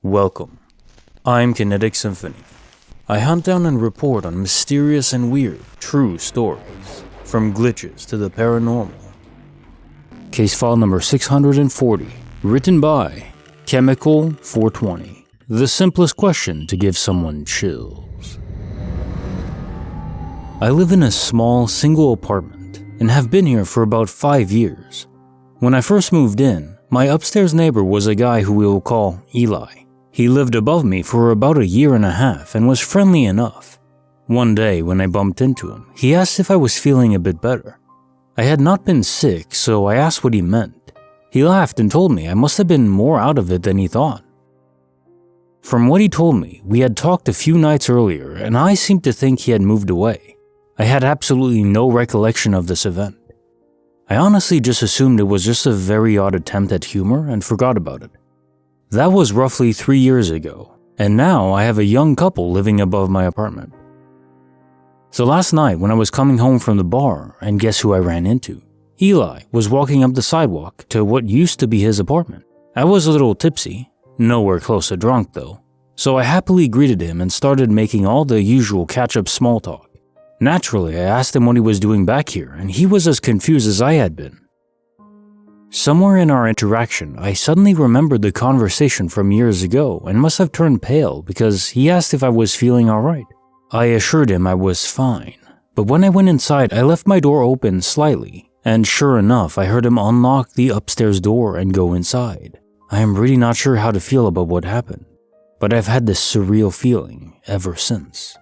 Welcome. I'm Kinetic Symphony. I hunt down and report on mysterious and weird, true stories, from glitches to the paranormal. Case file number 640, written by Chemical 420. The simplest question to give someone chills. I live in a small, single apartment and have been here for about 5 years. When I first moved in, my upstairs neighbor was a guy who we will call Eli. He lived above me for about a year and a half and was friendly enough. One day when I bumped into him, he asked if I was feeling a bit better. I had not been sick, so I asked what he meant. He laughed and told me I must have been more out of it than he thought. From what he told me, we had talked a few nights earlier and I seemed to think he had moved away. I had absolutely no recollection of this event. I honestly just assumed it was just a very odd attempt at humor and forgot about it. That was roughly 3 years ago, and now I have a young couple living above my apartment. So last night when I was coming home from the bar, and guess who I ran into? Eli was walking up the sidewalk to what used to be his apartment. I was a little tipsy, nowhere close to drunk though, so I happily greeted him and started making all the usual catch-up small talk. Naturally, I asked him what he was doing back here, and he was as confused as I had been. Somewhere in our interaction, I suddenly remembered the conversation from years ago and must have turned pale because he asked if I was feeling alright. I assured him I was fine, but when I went inside, I left my door open slightly, and sure enough, I heard him unlock the upstairs door and go inside. I am really not sure how to feel about what happened, but I've had this surreal feeling ever since.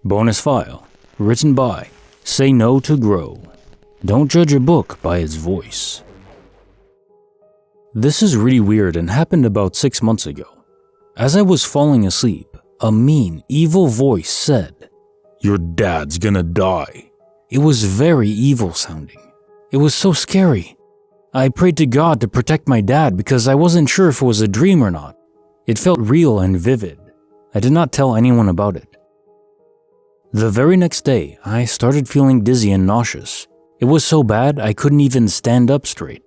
Bonus file, written by saynotogrow. Don't judge a book by its voice. This is really weird and happened about 6 months ago. As I was falling asleep, a mean, evil voice said, "Your dad's gonna die." It was very evil sounding. It was so scary. I prayed to God to protect my dad because I wasn't sure if it was a dream or not. It felt real and vivid. I did not tell anyone about it. The very next day, I started feeling dizzy and nauseous. It was so bad I couldn't even stand up straight.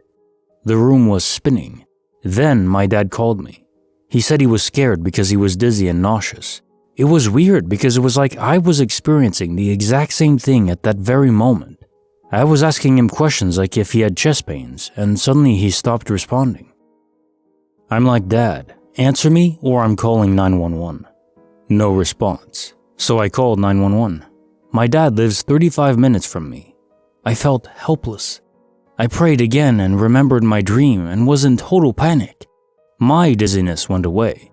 The room was spinning. Then my dad called me. He said he was scared because he was dizzy and nauseous. It was weird because it was like I was experiencing the exact same thing at that very moment. I was asking him questions like if he had chest pains, and suddenly he stopped responding. I'm like, "Dad, answer me or I'm calling 911. No response. So I called 911. My dad lives 35 minutes from me. I felt helpless. I prayed again and remembered my dream and was in total panic. My dizziness went away.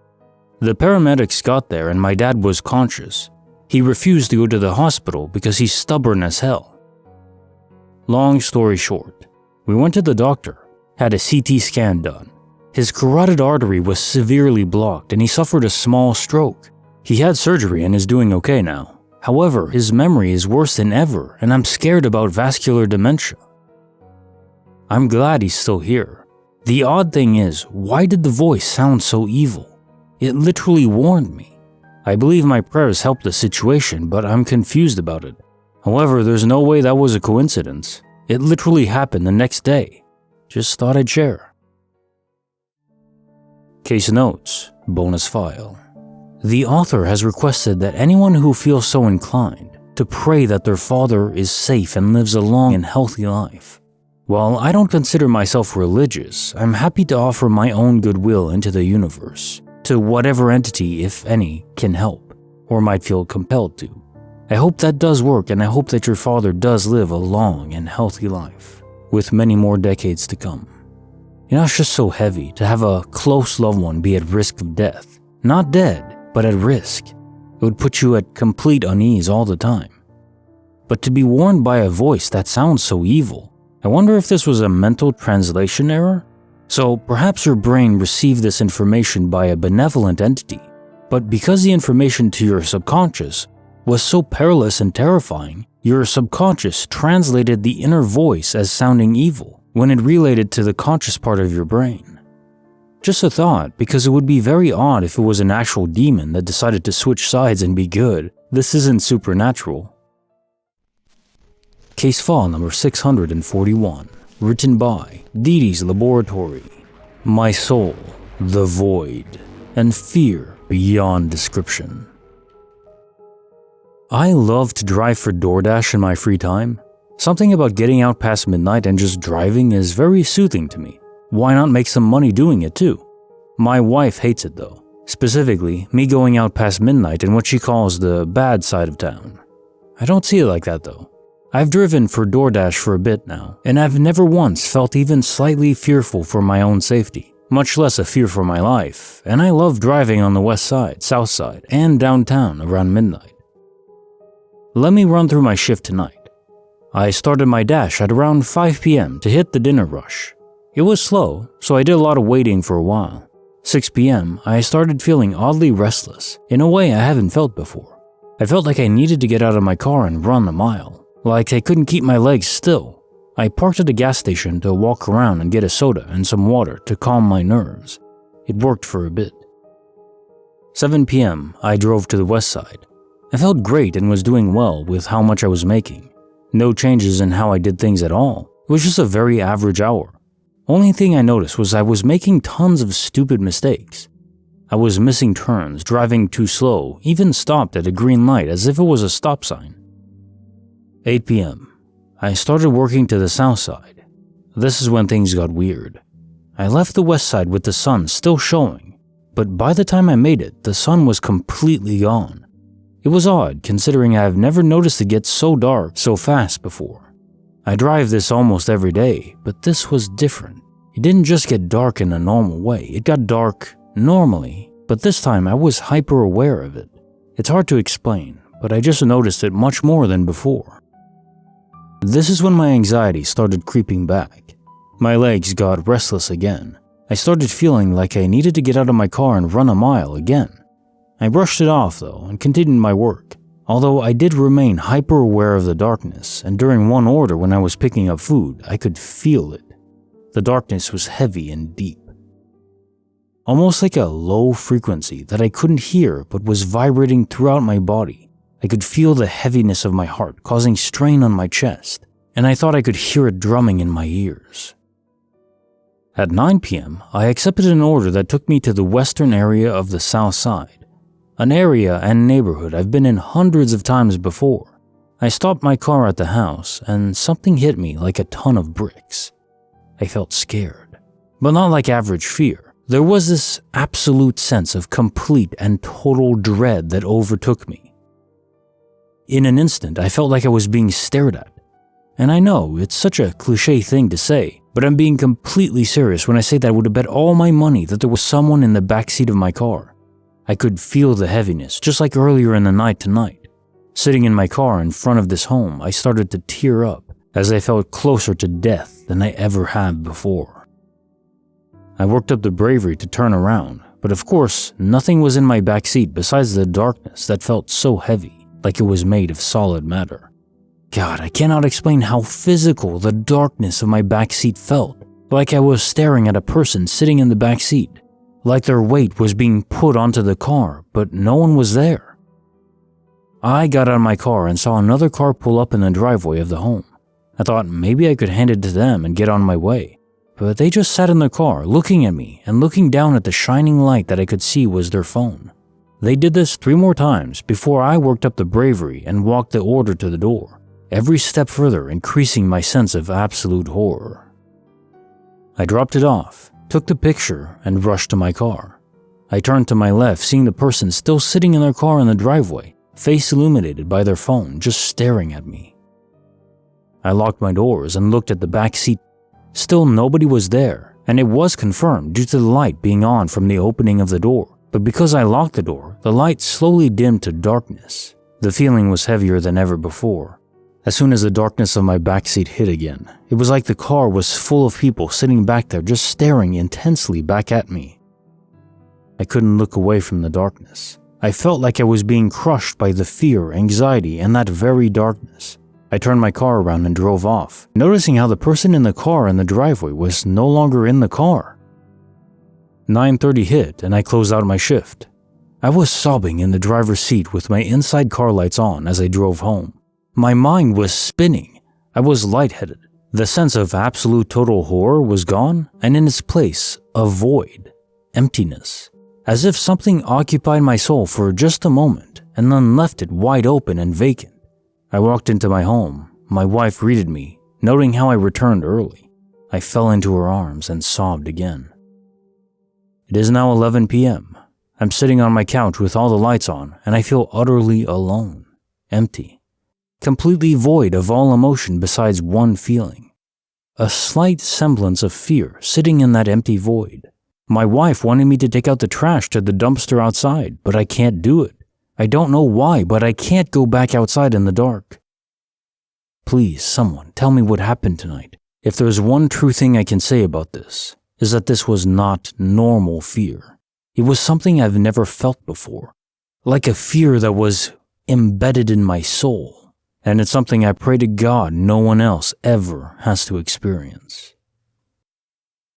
The paramedics got there and my dad was conscious. He refused to go to the hospital because he's stubborn as hell. Long story short, we went to the doctor, had a CT scan done. His carotid artery was severely blocked and he suffered a small stroke. He had surgery and is doing okay now. However, his memory is worse than ever and I'm scared about vascular dementia. I'm glad he's still here. The odd thing is, why did the voice sound so evil? It literally warned me. I believe my prayers helped the situation, but I'm confused about it. However, there's no way that was a coincidence. It literally happened the next day. Just thought I'd share. Case notes, bonus file. The author has requested that anyone who feels so inclined to pray that their father is safe and lives a long and healthy life. While I don't consider myself religious, I'm happy to offer my own goodwill into the universe, to whatever entity, if any, can help, or might feel compelled to. I hope that does work and I hope that your father does live a long and healthy life, with many more decades to come. You know, it's just so heavy to have a close loved one be at risk of death. Not dead, but at risk. It would put you at complete unease all the time. But to be warned by a voice that sounds so evil, I wonder if this was a mental translation error? So perhaps your brain received this information by a benevolent entity, but because the information to your subconscious was so perilous and terrifying, your subconscious translated the inner voice as sounding evil when it relayed it to the conscious part of your brain. Just a thought, because it would be very odd if it was an actual demon that decided to switch sides and be good. This isn't supernatural. Case file number 641, written by DDsLaboratory. My soul the void, and fear beyond description. I love to drive for DoorDash in my free time. Something about getting out past midnight and just driving is very soothing to me. Why not make some money doing it too? My wife hates it though, specifically me going out past midnight in what she calls the bad side of town. I don't see it like that though. I've driven for DoorDash for a bit now, and I've never once felt even slightly fearful for my own safety, much less a fear for my life, and I love driving on the west side, south side, and downtown around midnight. Let me run through my shift tonight. I started my dash at around 5 p.m. to hit the dinner rush. It was slow, so I did a lot of waiting for a while. 6 p.m., I started feeling oddly restless, in a way I haven't felt before. I felt like I needed to get out of my car and run a mile, like I couldn't keep my legs still. I parked at a gas station to walk around and get a soda and some water to calm my nerves. It worked for a bit. 7 p.m., I drove to the west side. I felt great and was doing well with how much I was making. No changes in how I did things at all. It was just a very average hour. Only thing I noticed was I was making tons of stupid mistakes. I was missing turns, driving too slow, even stopped at a green light as if it was a stop sign. 8 p.m. I started working to the south side. This is when things got weird. I left the west side with the sun still showing, but by the time I made it, the sun was completely gone. It was odd considering I have never noticed it get so dark so fast before. I drive this almost every day, but this was different. It didn't just get dark in a normal way, it got dark normally, but this time I was hyper aware of it. It's hard to explain, but I just noticed it much more than before. This is when my anxiety started creeping back. My legs got restless again. I started feeling like I needed to get out of my car and run a mile again. I brushed it off though and continued my work, although I did remain hyper aware of the darkness, and during one order when I was picking up food, I could feel it. The darkness was heavy and deep. Almost like a low frequency that I couldn't hear but was vibrating throughout my body. I could feel the heaviness of my heart causing strain on my chest, and I thought I could hear it drumming in my ears. At 9 p.m., I accepted an order that took me to the western area of the south side. An area and neighborhood I've been in hundreds of times before. I stopped my car at the house and something hit me like a ton of bricks. I felt scared, but not like average fear. There was this absolute sense of complete and total dread that overtook me. In an instant, I felt like I was being stared at. And I know it's such a cliche thing to say, but I'm being completely serious when I say that I would have bet all my money that there was someone in the backseat of my car. I could feel the heaviness, just like earlier in the night tonight. Sitting in my car in front of this home, I started to tear up as I felt closer to death than I ever had before. I worked up the bravery to turn around, but of course, nothing was in my backseat besides the darkness that felt so heavy, like it was made of solid matter. God, I cannot explain how physical the darkness of my backseat felt, like I was staring at a person sitting in the backseat. Like their weight was being put onto the car, but no one was there. I got out of my car and saw another car pull up in the driveway of the home. I thought maybe I could hand it to them and get on my way, but they just sat in their car looking at me and looking down at the shining light that I could see was their phone. They did this 3 more times before I worked up the bravery and walked the order to the door, every step further increasing my sense of absolute horror. I dropped it off, took the picture, and rushed to my car. I turned to my left, seeing the person still sitting in their car in the driveway, face illuminated by their phone, just staring at me. I locked my doors and looked at the back seat. Still nobody was there, and it was confirmed due to the light being on from the opening of the door. But because I locked the door, the light slowly dimmed to darkness. The feeling was heavier than ever before. As soon as the darkness of my backseat hit again, it was like the car was full of people sitting back there just staring intensely back at me. I couldn't look away from the darkness. I felt like I was being crushed by the fear, anxiety, and that very darkness. I turned my car around and drove off, noticing how the person in the car in the driveway was no longer in the car. 9:30 hit and I closed out my shift. I was sobbing in the driver's seat with my inside car lights on as I drove home. My mind was spinning. I was lightheaded. The sense of absolute total horror was gone, and in its place, a void. emptiness, as if something occupied my soul for just a moment and then left it wide open and vacant. I walked into my home. My wife greeted me, noting how I returned early. I fell into her arms and sobbed again. It is now 11 p.m. I'm sitting on my couch with all the lights on, and I feel utterly alone, empty, completely void of all emotion besides one feeling. A slight semblance of fear sitting in that empty void. My wife wanted me to take out the trash to the dumpster outside, but I can't do it. I don't know why, but I can't go back outside in the dark. Please, someone, tell me what happened tonight. If there's one true thing I can say about this, is that this was not normal fear. It was something I've never felt before, like a fear that was embedded in my soul, and it's something I pray to God no one else ever has to experience.